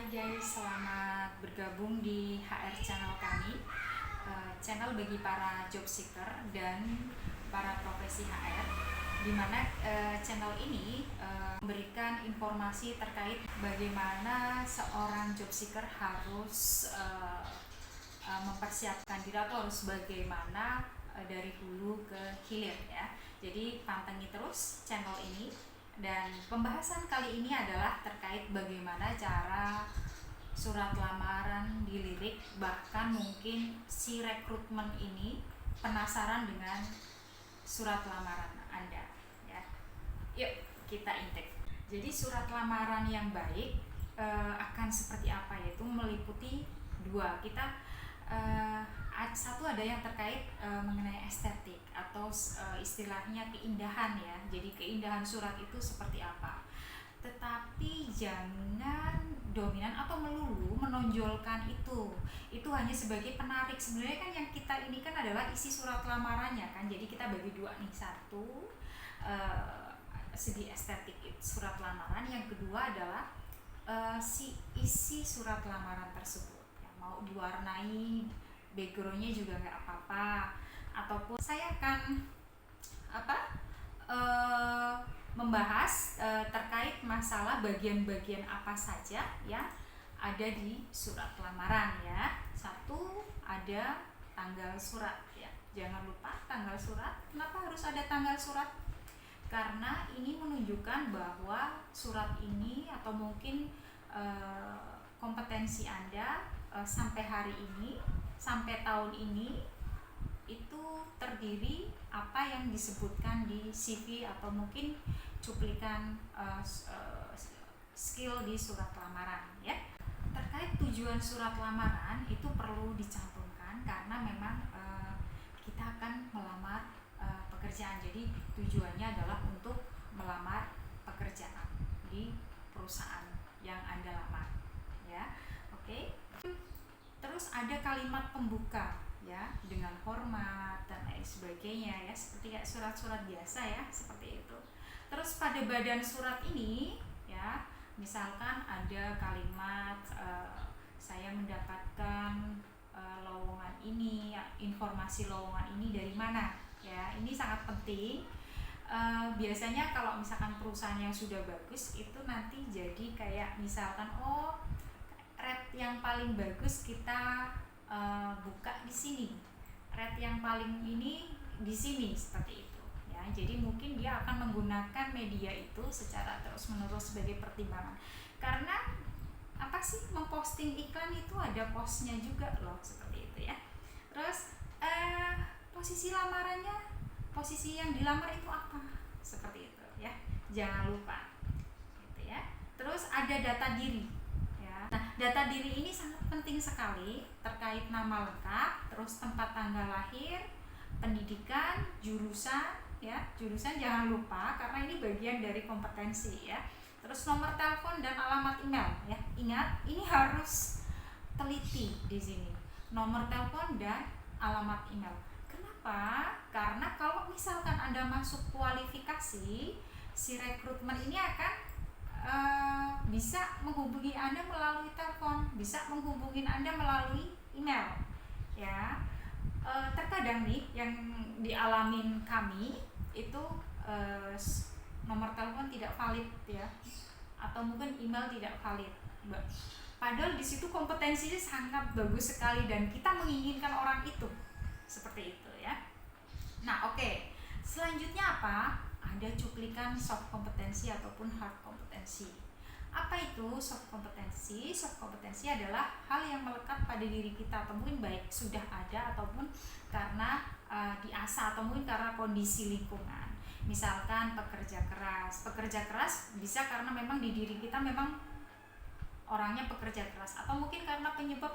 Hai guys, selamat bergabung di HR channel kami, channel bagi para job seeker dan para profesi HR, di mana channel ini memberikan informasi terkait bagaimana seorang job seeker harus mempersiapkan diri atau harus bagaimana dari hulu ke hilir ya. Jadi pantengin terus channel ini. Dan pembahasan kali ini adalah terkait bagaimana cara surat lamaran dilirik, bahkan mungkin si rekrutmen ini penasaran dengan surat lamaran Anda ya. Yuk kita intake. Jadi surat lamaran yang baik akan seperti apa, yaitu meliputi dua. Satu ada yang terkait mengenai estetik atau istilahnya keindahan ya. Jadi keindahan surat itu seperti apa. Tetapi jangan dominan atau melulu menonjolkan itu. Itu hanya sebagai penarik. Sebenarnya kan yang kita ini kan adalah isi surat lamarannya kan. Jadi kita bagi dua nih. Satu segi estetik surat lamaran, yang kedua adalah si isi surat lamaran tersebut. Ya, mau diwarnai backgroundnya juga nggak apa-apa, ataupun saya akan membahas terkait masalah bagian-bagian apa saja yang ada di surat lamaran ya. Satu, ada tanggal surat ya, jangan lupa tanggal surat. Kenapa harus ada tanggal surat? Karena ini menunjukkan bahwa surat ini atau mungkin kompetensi Anda sampai hari ini, sampai tahun ini itu terdiri apa yang disebutkan di CV atau mungkin cuplikan skill di surat lamaran ya. Terkait tujuan surat lamaran itu perlu dicantumkan karena memang kita akan melamar pekerjaan. Jadi tujuannya adalah untuk melamar pekerjaan di perusahaan yang Anda lamar ya. Oke. Terus ada kalimat pembuka ya, dengan hormat dan lain sebagainya ya, seperti kayak surat-surat biasa ya, seperti itu. Terus pada badan surat ini ya, misalkan ada kalimat saya mendapatkan lowongan ini, informasi lowongan ini dari mana ya. Ini sangat penting. Biasanya kalau misalkan perusahaan yang sudah bagus itu nanti jadi kayak misalkan rate yang paling bagus kita buka di sini, rate yang paling ini di sini, seperti itu ya. Jadi mungkin dia akan menggunakan media itu secara terus-menerus sebagai pertimbangan. Karena apa sih, memposting iklan itu ada postnya juga loh, seperti itu ya. Terus posisi lamarannya, posisi yang dilamar itu apa, seperti itu ya, jangan lupa gitu ya. Terus ada data diri. Nah, data diri ini sangat penting sekali terkait nama lengkap, terus tempat tanggal lahir, pendidikan, jurusan ya. Jurusan jangan lupa karena ini bagian dari kompetensi ya. Terus nomor telepon dan alamat email ya. Ingat, ini harus teliti di sini. Nomor telepon dan alamat email. Kenapa? Karena kalau misalkan Anda masuk kualifikasi, si rekrutmen ini akan bisa menghubungi Anda melalui telepon, bisa menghubungi Anda melalui email ya. Terkadang nih yang dialamin kami itu nomor telepon tidak valid ya, atau mungkin email tidak valid. Padahal di situ kompetensinya sangat bagus sekali dan kita menginginkan orang itu seperti itu ya. Nah, oke. Selanjutnya apa? Ada cuplikan soft kompetensi ataupun hard kompetensi. Apa itu soft kompetensi? Soft kompetensi adalah hal yang melekat pada diri kita, atau mungkin baik sudah ada ataupun karena diasah, atau mungkin karena kondisi lingkungan. Misalkan pekerja keras. Pekerja keras bisa karena memang di diri kita memang orangnya pekerja keras, atau mungkin karena penyebab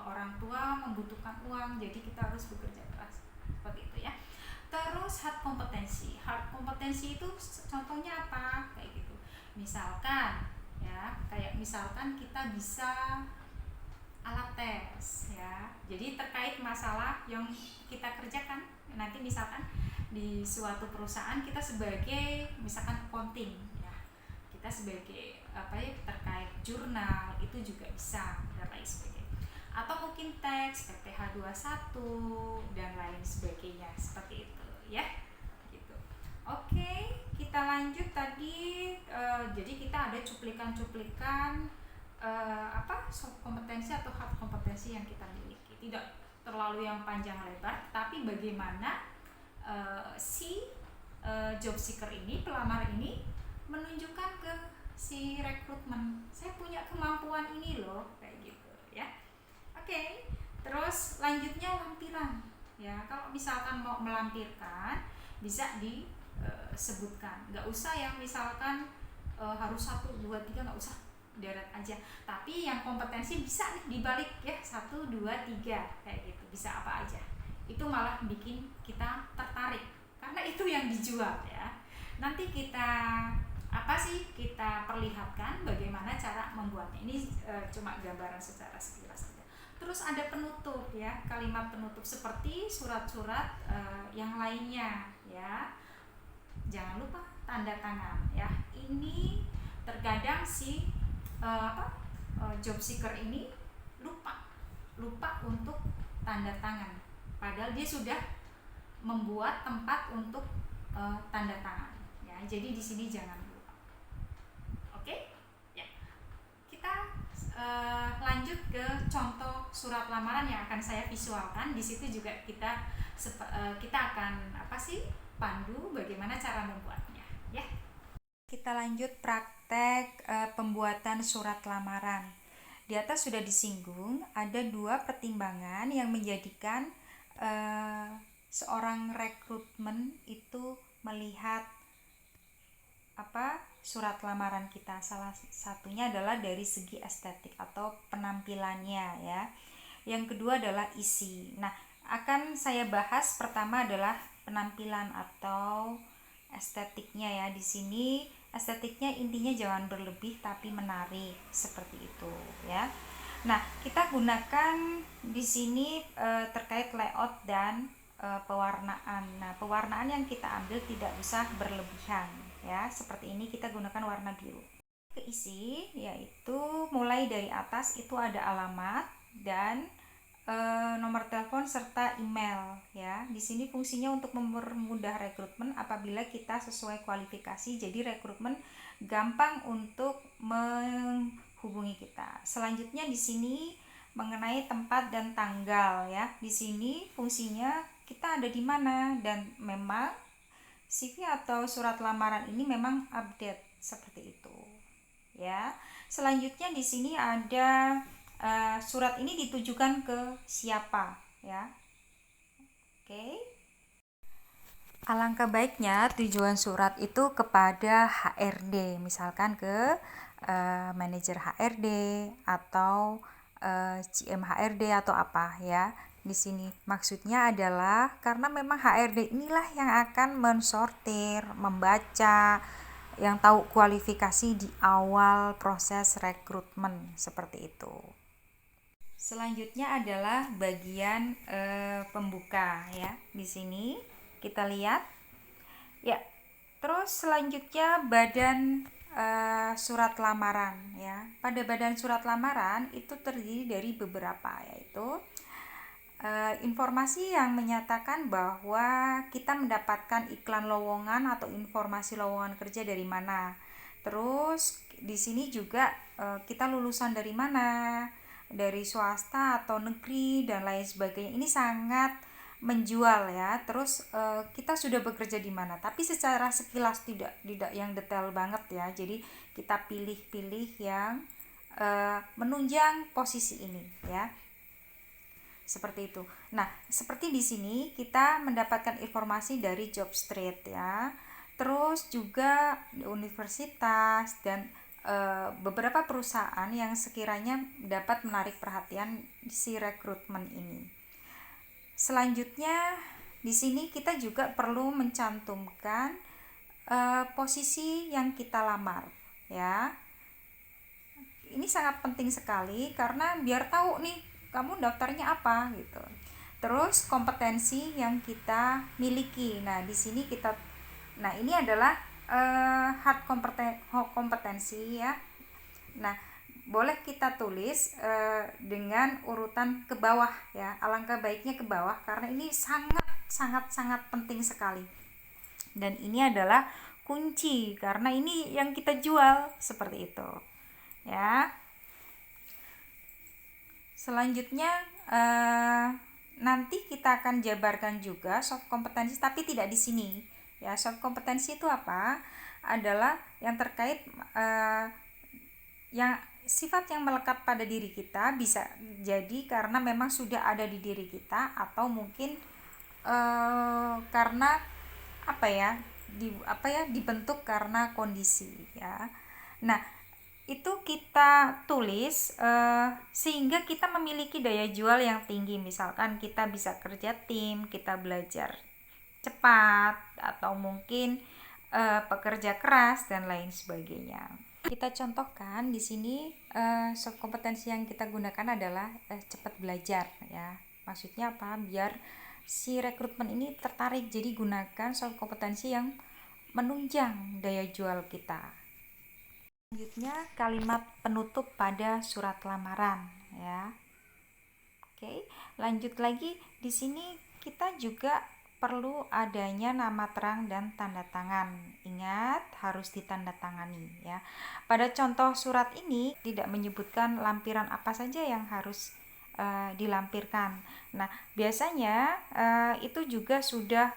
orang tua membutuhkan uang, jadi kita harus bekerja keras. Seperti itu ya. Terus hard kompetensi. Hard kompetensi itu contohnya apa? Kayak gitu. Misalkan ya, kayak misalkan kita bisa alat tes ya. Jadi terkait masalah yang kita kerjakan. Nanti misalkan di suatu perusahaan kita sebagai misalkan accounting ya. Kita sebagai terkait jurnal itu juga bisa dan lain sebagainya, atau mungkin teks PPH 21 dan lain sebagainya seperti itu ya gitu. Oke, kita lanjut tadi. Jadi kita ada cuplikan-cuplikan soft kompetensi atau hard kompetensi yang kita miliki, tidak terlalu yang panjang lebar, tapi bagaimana si job seeker ini, pelamar ini menunjukkan ke si rekrutmen, saya punya kemampuan ini loh, kayak gitu ya. Oke, terus lanjutnya lampiran ya. Kalau misalkan mau melampirkan bisa disebutkan, nggak usah ya misalkan harus 1, 2, 3, nggak usah, deret aja. Tapi yang kompetensi bisa nih dibalik ya, 1, 2, 3 kayak gitu, bisa apa aja. Itu malah bikin kita tertarik karena itu yang dijual ya. Nanti kita kita perlihatkan bagaimana cara membuatnya. Ini cuma gambaran secara sekilas saja. Terus ada penutup ya, kalimat penutup seperti surat-surat yang lainnya ya. Jangan lupa tanda tangan ya. Ini terkadang si job seeker ini lupa untuk tanda tangan, padahal dia sudah membuat tempat untuk tanda tangan ya. Jadi di sini jangan lupa. Oke ya, kita lanjut ke contoh surat lamaran yang akan saya visualkan. Di situ juga kita akan pandu bagaimana cara membuatnya ya. Kita lanjut praktek pembuatan surat lamaran. Di atas sudah disinggung ada 2 pertimbangan yang menjadikan seorang rekrutmen itu melihat surat lamaran kita. Salah satunya adalah dari segi estetik atau penampilannya ya. Yang kedua adalah isi. Nah, akan saya bahas pertama adalah penampilan atau estetiknya ya. Di sini estetiknya intinya jangan berlebih tapi menarik seperti itu ya. Nah, kita gunakan di sini terkait layout dan pewarnaan. Nah, pewarnaan yang kita ambil tidak usah berlebihan ya. Seperti ini kita gunakan warna biru. Keisi yaitu mulai dari atas itu ada alamat dan nomor telepon serta email ya. Di sini fungsinya untuk mempermudah rekrutmen apabila kita sesuai kualifikasi, jadi rekrutmen gampang untuk menghubungi kita. Selanjutnya di sini mengenai tempat dan tanggal ya. Di sini fungsinya kita ada di mana, dan memang CV atau surat lamaran ini memang update seperti itu ya. Selanjutnya di sini ada surat ini ditujukan ke siapa ya. Oke. Alangkah baiknya tujuan surat itu kepada HRD, misalkan ke manajer HRD atau GM HRD atau apa ya. Di sini maksudnya adalah karena memang HRD inilah yang akan mensortir, membaca, yang tahu kualifikasi di awal proses rekrutmen seperti itu. Selanjutnya adalah bagian pembuka ya. Di sini kita lihat ya. Terus selanjutnya badan surat lamaran ya. Pada badan surat lamaran itu terdiri dari beberapa, yaitu informasi yang menyatakan bahwa kita mendapatkan iklan lowongan atau informasi lowongan kerja dari mana. Terus di sini juga kita lulusan dari mana, dari swasta atau negeri dan lain sebagainya. Ini sangat menjual ya. Terus kita sudah bekerja di mana, tapi secara sekilas tidak yang detail banget ya. Jadi kita pilih-pilih yang menunjang posisi ini ya. Seperti itu. Nah, seperti di sini kita mendapatkan informasi dari Jobstreet ya. Terus juga universitas dan beberapa perusahaan yang sekiranya dapat menarik perhatian si rekrutmen ini. Selanjutnya di sini kita juga perlu mencantumkan posisi yang kita lamar ya. Ini sangat penting sekali karena biar tahu nih kamu daftarnya apa gitu. Terus kompetensi yang kita miliki. Nah, di sini ini adalah hard kompetensi ya. Nah, boleh kita tulis dengan urutan ke bawah ya. Alangkah baiknya ke bawah karena ini sangat sangat sangat penting sekali. Dan ini adalah kunci karena ini yang kita jual seperti itu. Ya. Selanjutnya nanti kita akan jabarkan juga soft kompetensi tapi tidak di sini. Ya, soft kompetensi itu apa? Adalah yang terkait yang sifat yang melekat pada diri kita, bisa jadi karena memang sudah ada di diri kita atau mungkin karena dibentuk karena kondisi ya. Nah, itu kita tulis sehingga kita memiliki daya jual yang tinggi. Misalkan kita bisa kerja tim, kita belajar cepat, atau mungkin pekerja keras dan lain sebagainya. Kita contohkan di sini soft kompetensi yang kita gunakan adalah cepat belajar ya. Maksudnya apa? Biar si rekrutmen ini tertarik. Jadi gunakan soft kompetensi yang menunjang daya jual kita. Selanjutnya kalimat penutup pada surat lamaran ya. Oke, lanjut lagi di sini kita juga perlu adanya nama terang dan tanda tangan. Ingat, harus ditandatangani ya. Pada contoh surat ini tidak menyebutkan lampiran apa saja yang harus dilampirkan. Nah, biasanya itu juga sudah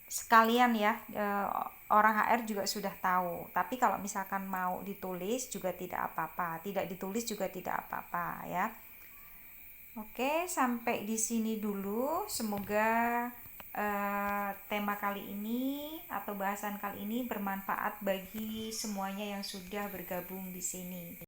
sekalian ya, orang HR juga sudah tahu. Tapi kalau misalkan mau ditulis juga tidak apa-apa, tidak ditulis juga tidak apa-apa ya. Oke, sampai di sini dulu. Semoga tema kali ini atau bahasan kali ini bermanfaat bagi semuanya yang sudah bergabung di sini.